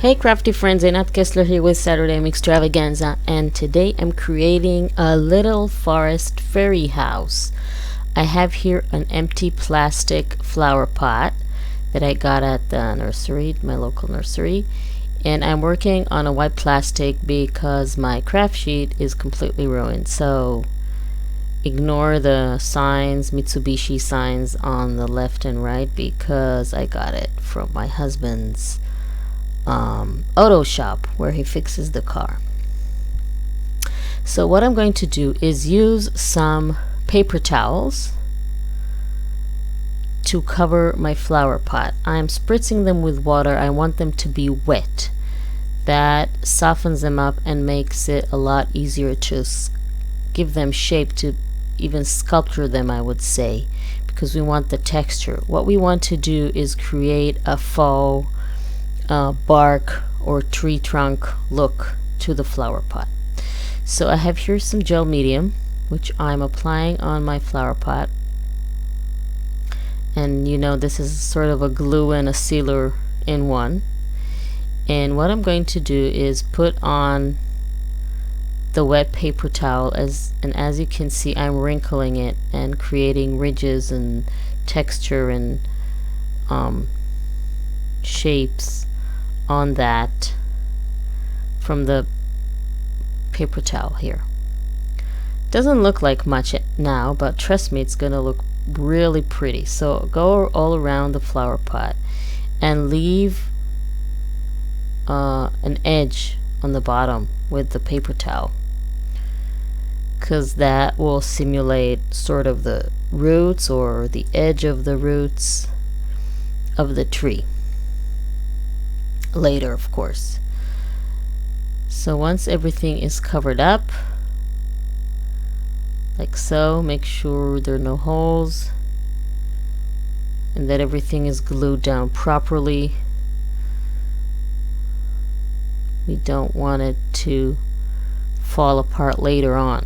Hey crafty friends, Einat Kessler here with Saturday Extravaganza, and today I'm creating a little forest fairy house. I have here an empty plastic flower pot that I got at the nursery, my local nursery, and I'm working on a white plastic because my craft sheet is completely ruined. So ignore the signs, Mitsubishi signs on the left and right, because I got it from my husband's auto shop where he fixes the car. So what I'm going to do is use some paper towels to cover my flower pot. I'm spritzing them with water. I want them to be wet. That softens them up and makes it a lot easier to give them shape, to even sculpture them, I would say, because we want the texture. What we want to do is create a faux bark or tree trunk look to the flower pot. So I have here some gel medium, which I'm applying on my flower pot, and you know, this is sort of a glue and a sealer in one. And what I'm going to do is put on the wet paper towel, as you can see, I'm wrinkling it and creating ridges and texture and shapes on that from the paper towel here. Doesn't look like much now, but trust me, it's gonna look really pretty. So go all around the flower pot and leave an edge on the bottom with the paper towel, because that will simulate sort of the roots or the edge of the roots of the tree later, of course. So once everything is covered up like so, make sure there are no holes and that everything is glued down properly. We don't want it to fall apart later on.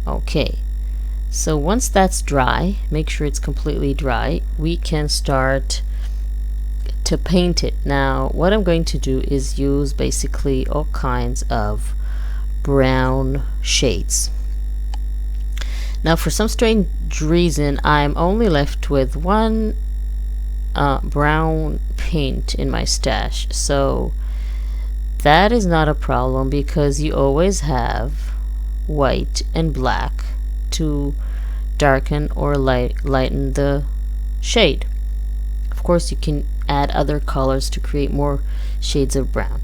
Okay, so once that's dry, make sure it's completely dry, we can start to paint it. Now what I'm going to do is use basically all kinds of brown shades. Now for some strange reason I'm only left with one brown paint in my stash, so that is not a problem because you always have white and black to darken or lighten the shade. Of course you can add other colors to create more shades of brown,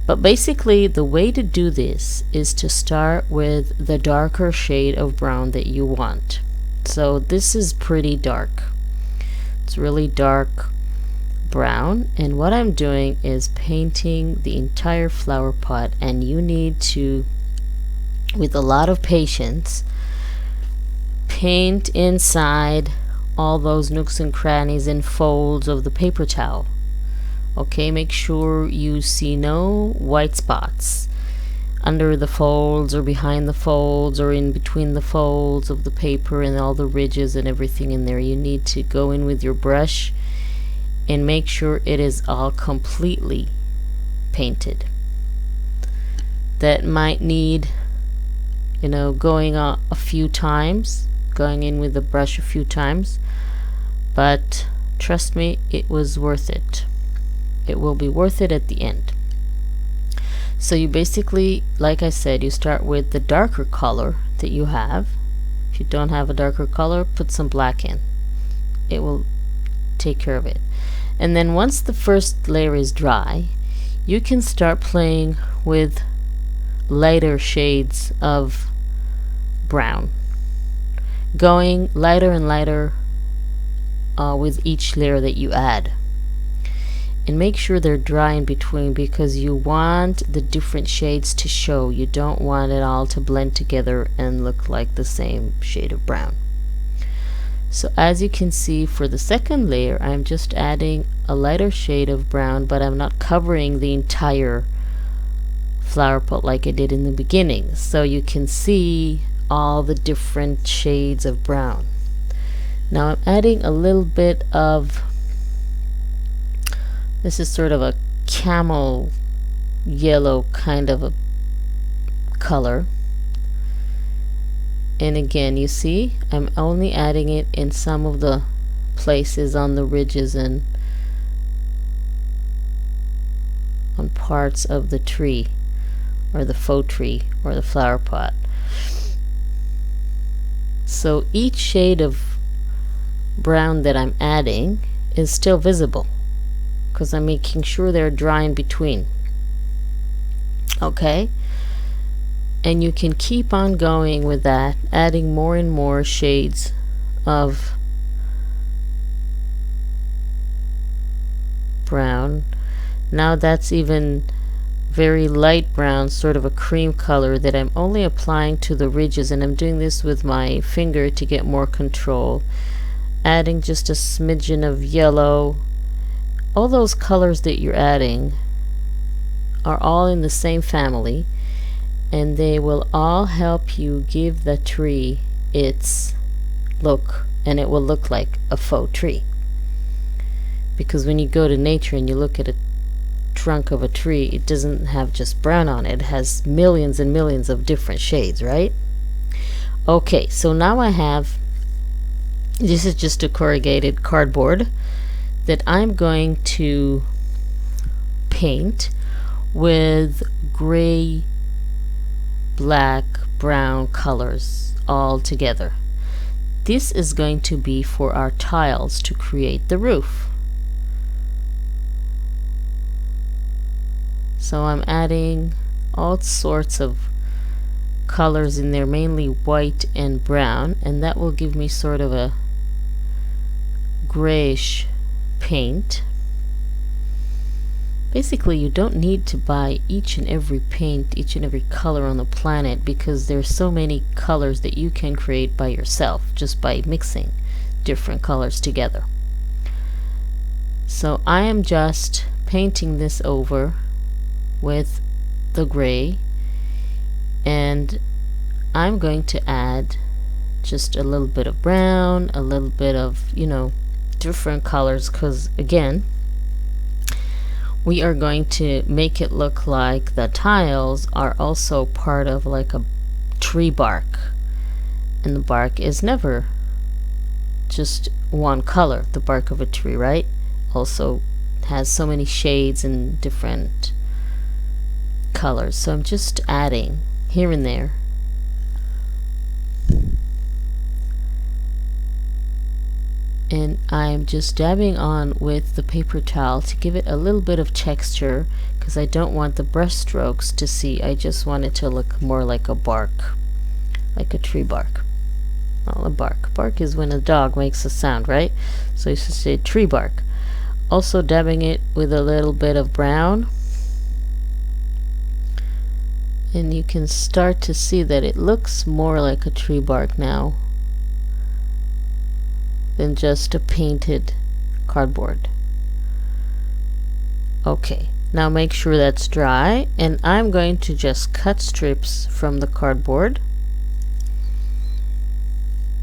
but basically the way to do this is to start with the darker shade of brown that you want. So this is pretty dark, it's really dark brown, and what I'm doing is painting the entire flower pot, and you need to, with a lot of patience, paint inside all those nooks and crannies and folds of the paper towel. Okay, make sure you see no white spots under the folds or behind the folds or in between the folds of the paper and all the ridges and everything in there. You need to go in with your brush and make sure it is all completely painted. That might need, you know, going a few times, going in with the brush a few times, but trust me, it was worth it. It will be worth it at the end. So you basically, like I said, you start with the darker color that you have. If you don't have a darker color, put some black in. It will take care of it. And then once the first layer is dry, you can start playing with lighter shades of brown, going lighter and lighter with each layer that you add, and make sure they're dry in between, because you want the different shades to show. You don't want it all to blend together and look like the same shade of brown. So as you can see, for the second layer I'm just adding a lighter shade of brown, but I'm not covering the entire flower pot like I did in the beginning, so you can see all the different shades of brown. Now I'm adding a little bit of, this is sort of a camel yellow kind of a color. And again, you see, I'm only adding it in some of the places on the ridges and on parts of the tree, or the faux tree, or the flower pot. So each shade of brown that I'm adding is still visible because I'm making sure they're dry in between. Okay? And you can keep on going with that, adding more and more shades of brown. Now that's even very light brown, sort of a cream color that I'm only applying to the ridges, and I'm doing this with my finger to get more control, adding just a smidgen of yellow. All those colors that you're adding are all in the same family, and they will all help you give the tree its look, and it will look like a faux tree. Because when you go to nature and you look at a trunk of a tree, it doesn't have just brown on it. It has millions and millions of different shades, right? Okay, so now I have, this is just a corrugated cardboard that I'm going to paint with gray, black, brown colors all together. This is going to be for our tiles to create the roof. So I'm adding all sorts of colors in there, mainly white and brown, and that will give me sort of a grayish paint. Basically, you don't need to buy each and every paint, each and every color on the planet, because there's so many colors that you can create by yourself just by mixing different colors together. So I am just painting this over with the gray, and I'm going to add just a little bit of brown, a little bit of, you know, different colors, because again, we are going to make it look like the tiles are also part of like a tree bark, and the bark is never just one color. The bark of a tree, right, also has so many shades and different colors. So I'm just adding here and there. And I'm just dabbing on with the paper towel to give it a little bit of texture, because I don't want the brush strokes to see. I just want it to look more like a bark, like a tree bark. Well, a bark. Bark is when a dog makes a sound, right? So you should say tree bark. Also dabbing it with a little bit of brown. And you can start to see that it looks more like a tree bark now than just a painted cardboard. Okay, now make sure that's dry, and I'm going to just cut strips from the cardboard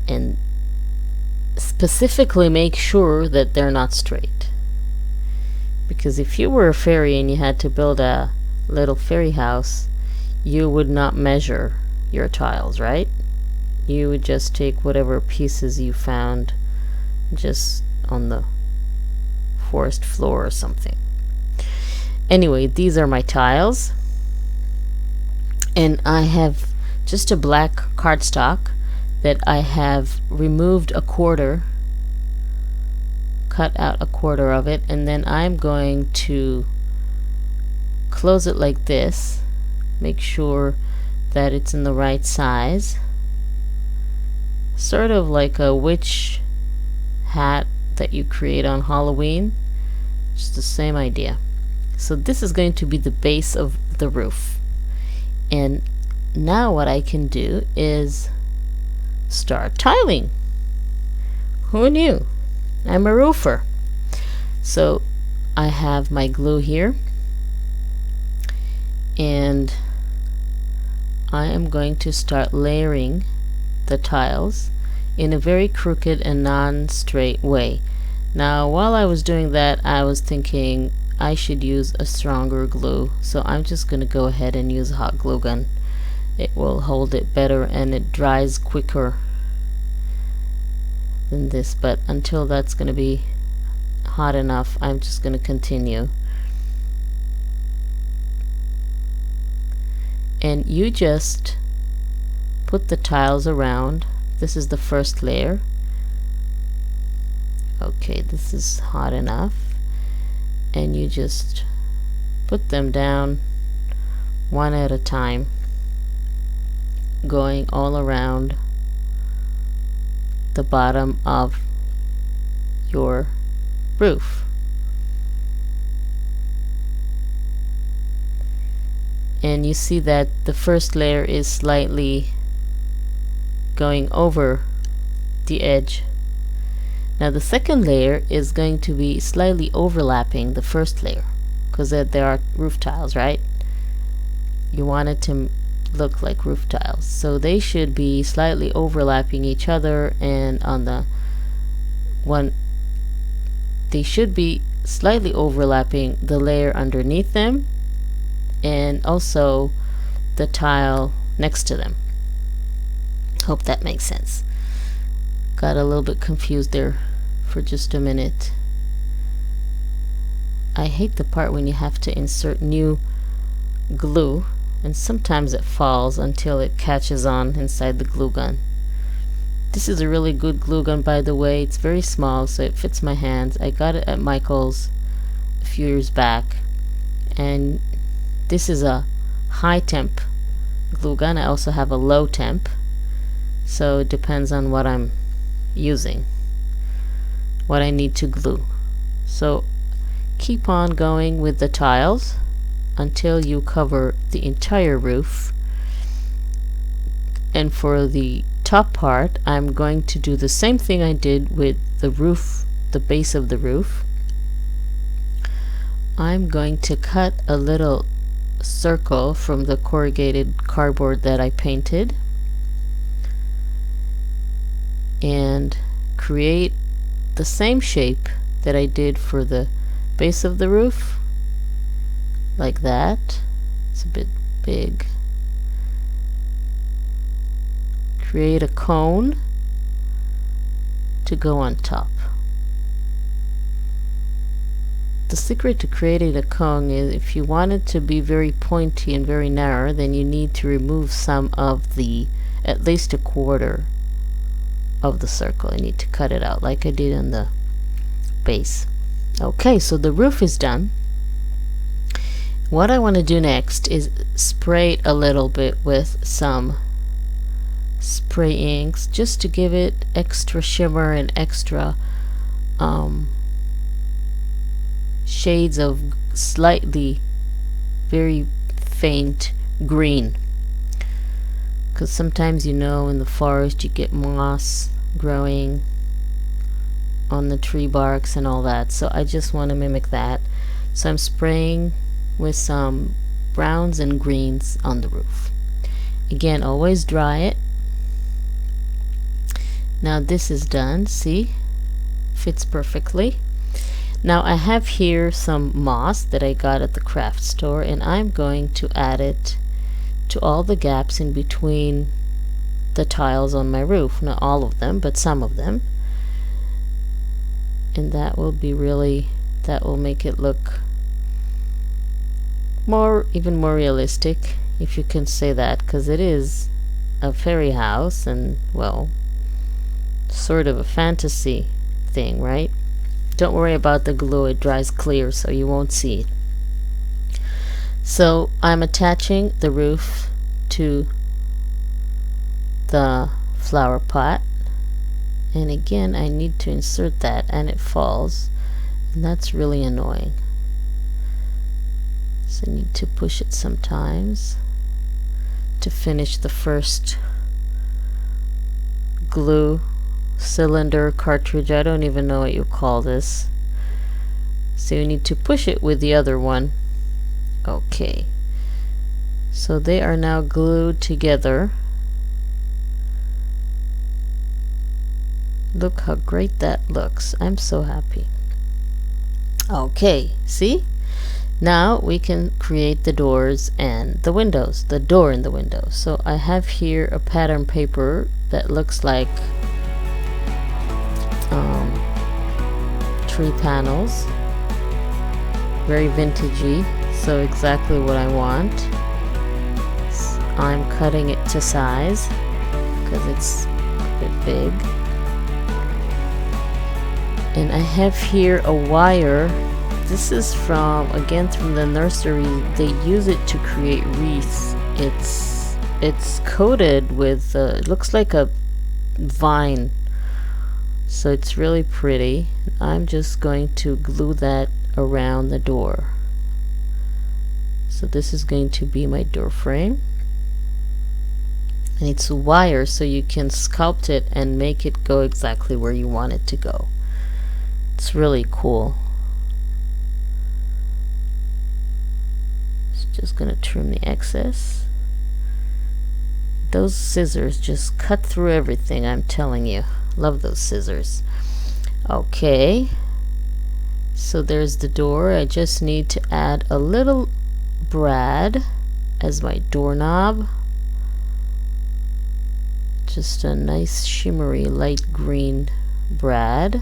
and specifically make sure that they're not straight. Because if you were a fairy and you had to build a little fairy house, you would not measure your tiles, right? You would just take whatever pieces you found just on the forest floor or something. Anyway, these are my tiles, and I have just a black cardstock that I have removed a quarter, cut out a quarter of it, and then I'm going to close it like this. Make sure that it's in the right size, sort of like a witch hat that you create on Halloween. Just the same idea. So this is going to be the base of the roof, and now what I can do is start tiling. Who knew? I'm a roofer. So I have my glue here, and I am going to start layering the tiles in a very crooked and non-straight way. Now, while I was doing that, I was thinking I should use a stronger glue, so I'm just going to go ahead and use a hot glue gun. It will hold it better and it dries quicker than this, but until that's going to be hot enough, I'm just going to continue. And you just put the tiles around. This is the first layer. Okay, this is hot enough, and you just put them down one at a time, going all around the bottom of your roof. And you see that the first layer is slightly going over the edge. Now the second layer is going to be slightly overlapping the first layer, because there are roof tiles, right? You want it to look like roof tiles, so they should be slightly overlapping each other, and on the one they should be slightly overlapping the layer underneath them and also the tile next to them. Hope that makes sense. Got a little bit confused there for just a minute. I hate the part when you have to insert new glue, and sometimes it falls until it catches on inside the glue gun. This is a really good glue gun, by the way. It's very small, so it fits my hands. I got it at Michael's a few years back, and this is a high temp glue gun. I also have a low temp, so it depends on what I'm using, what I need to glue. So keep on going with the tiles until you cover the entire roof. And for the top part, I'm going to do the same thing I did with the roof, the base of the roof. I'm going to cut a little circle from the corrugated cardboard that I painted and create the same shape that I did for the base of the roof, like that. It's a bit big. Create a cone to go on top. The secret to creating a cone is, if you want it to be very pointy and very narrow, then you need to remove some of the, at least a quarter of the circle. I need to cut it out like I did on the base. Okay, so the roof is done. What I want to do next is spray it a little bit with some spray inks, just to give it extra shimmer and extra shades of slightly very faint green, because sometimes, you know, in the forest you get moss growing on the tree barks and all that, so I just want to mimic that. So I'm spraying with some browns and greens on the roof. Again, always dry it. Now this is done, see, fits perfectly. Now I have here some moss that I got at the craft store, and I'm going to add it to all the gaps in between the tiles on my roof. Not all of them, but some of them. And that will be really, that will make it look more, even more realistic, if you can say that, because it is a fairy house and, well, sort of a fantasy thing, right? Don't worry about the glue, it dries clear, so you won't see it. So I'm attaching the roof to the flower pot, and again I need to insert that, and it falls, and that's really annoying. So I need to push it sometimes to finish the first glue cylinder cartridge. I don't even know what you call this. So you need to push it with the other one. Okay, so they are now glued together. Look how great that looks. I'm so happy. Okay, see? Now we can create the doors and the windows, the door and the window. So I have here a pattern paper that looks like tree panels, very vintagey, so exactly what I want. I'm cutting it to size because it's a bit big, and I have here a wire. This is from the nursery. They use it to create wreaths. It's coated with it looks like a vine, so it's really pretty. I'm just going to glue that around the door. So this is going to be my door frame, and it's a wire, so you can sculpt it and make it go exactly where you want it to go. It's really cool. Just gonna trim the excess. Those scissors just cut through everything, I'm telling you. Love those scissors. Okay, so there's the door. I just need to add a little brad as my doorknob. Just a nice shimmery light green brad.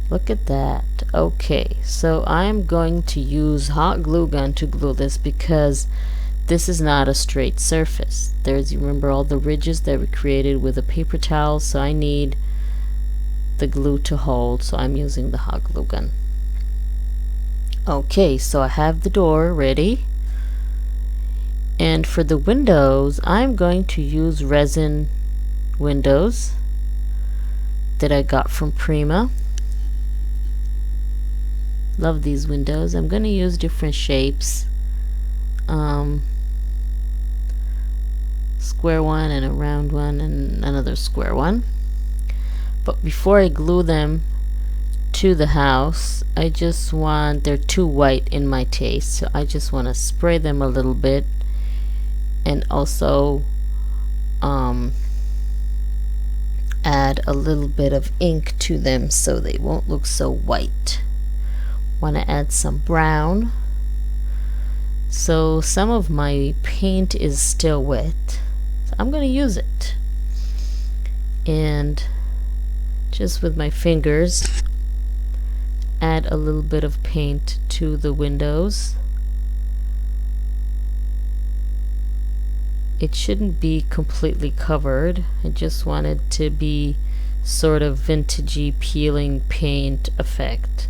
Look at that. Okay, so I'm going to use hot glue gun to glue this because this is not a straight surface. There's, you remember all the ridges that we created with a paper towel, so I need the glue to hold, so I'm using the hot glue gun. Okay, so I have the door ready, and for the windows I'm going to use resin windows that I got from Prima. Love these windows. I'm going to use different shapes, square one and a round one and another square one. But before I glue them to the house, I just want, they're too white in my taste, so I just want to spray them a little bit, and also add a little bit of ink to them so they won't look so white. Want to add some brown. So some of my paint is still wet, so I'm going to use it, and just with my fingers add a little bit of paint to the windows. It shouldn't be completely covered. I just want it to be sort of vintagey peeling paint effect.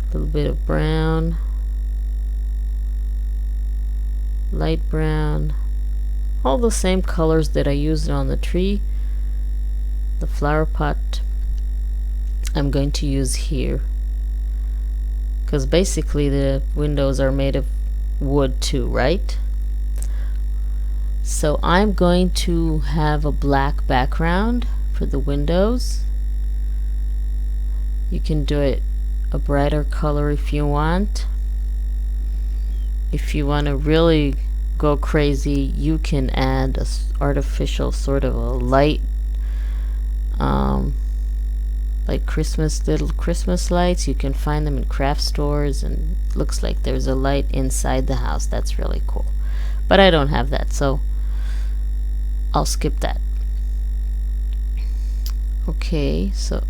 A little bit of brown, light brown, all the same colors that I used on the tree. The flower pot I'm going to use here, because basically the windows are made of wood too, right? So I'm going to have a black background for the windows. You can do it a brighter color if you want. If you want to really go crazy, you can add a artificial sort of a light, like little Christmas lights. You can find them in craft stores, and it looks like there's a light inside the house. That's really cool, but I don't have that, so I'll skip that. Okay, so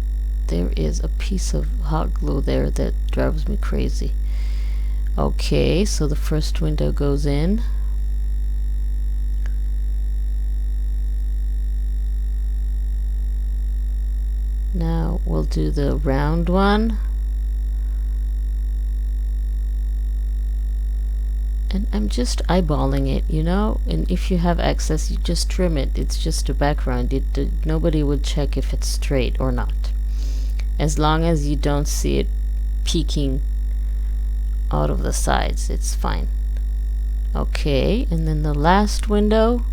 there is a piece of hot glue there that drives me crazy. Okay, so the first window goes in. Now we'll do the round one. And I'm just eyeballing it, you know, and if you have excess, you just trim it. It's just a background. Nobody would check if it's straight or not, as long as you don't see it peeking out of the sides. It's fine. Okay, and then the last window.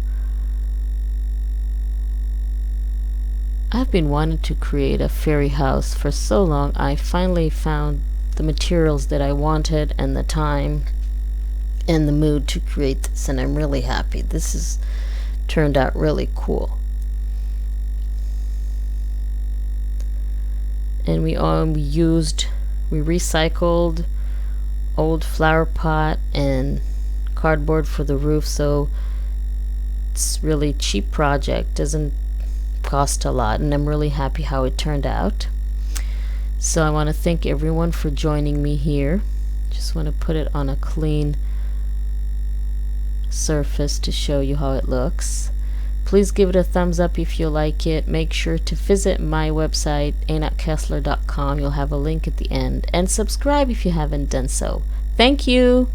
I've been wanting to create a fairy house for so long. I finally found the materials that I wanted and the time and the mood to create this, and I'm really happy. This has turned out really cool. And we recycled old flower pot and cardboard for the roof, so it's really cheap project, doesn't cost a lot, and I'm really happy how it turned out. So I want to thank everyone for joining me here. Just want to put it on a clean surface to show you how it looks. Please give it a thumbs up if you like it. Make sure to visit my website, annatkessler.com. You'll have a link at the end. And subscribe if you haven't done so. Thank you!